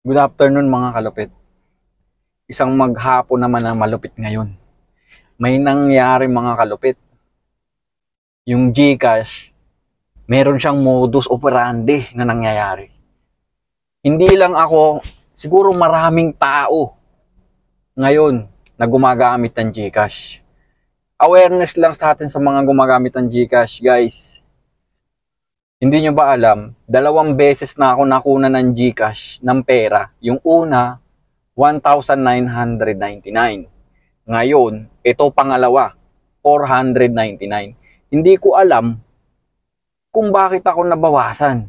Good afternoon mga kalupit. Isang maghapon naman na malupit ngayon. May nangyari mga kalupit. Yung GCash, meron siyang modus operandi na nangyayari. Hindi lang ako, siguro maraming tao ngayon na gumagamit ng GCash. Awareness lang sa atin sa mga gumagamit ng GCash, guys. Hindi nyo ba alam, 2 beses na ako nakuna ng GCash ng pera. Yung una, 1,999. Ngayon, ito pangalawa, 499. Hindi ko alam kung bakit ako nabawasan.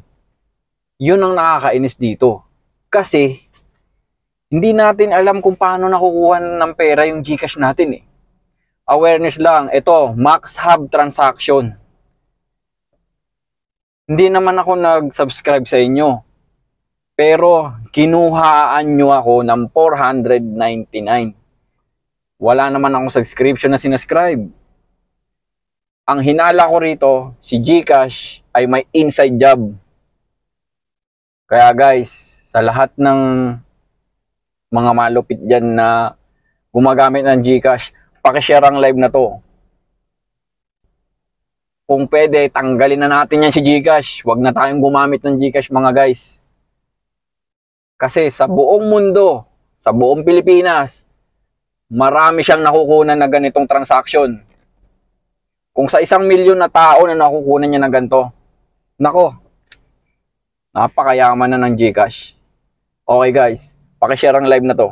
Yun ang nakakainis dito. Kasi, hindi natin alam kung paano nakukuha ng pera yung GCash natin eh. Awareness lang, ito, Max Hub transaction. Hindi naman ako nag-subscribe sa inyo. Pero, kinuhaan nyo ako ng 499. Wala naman akong subscription na sinascribe. Ang hinala ko rito, si GCash ay may inside job. Kaya guys, sa lahat ng mga malupit dyan na gumagamit ng GCash, pakishare ang live na to. Kung pwede, tanggalin na natin yan si GCash. Huwag na tayong gumamit ng GCash mga guys. Kasi sa buong mundo, sa buong Pilipinas, marami siyang nakukunan na ganitong transaction. Kung sa 1,000,000 na tao na nakukunan niya na ganito, nako, napakayaman na ng GCash. Okay guys, pakishare ang live na to.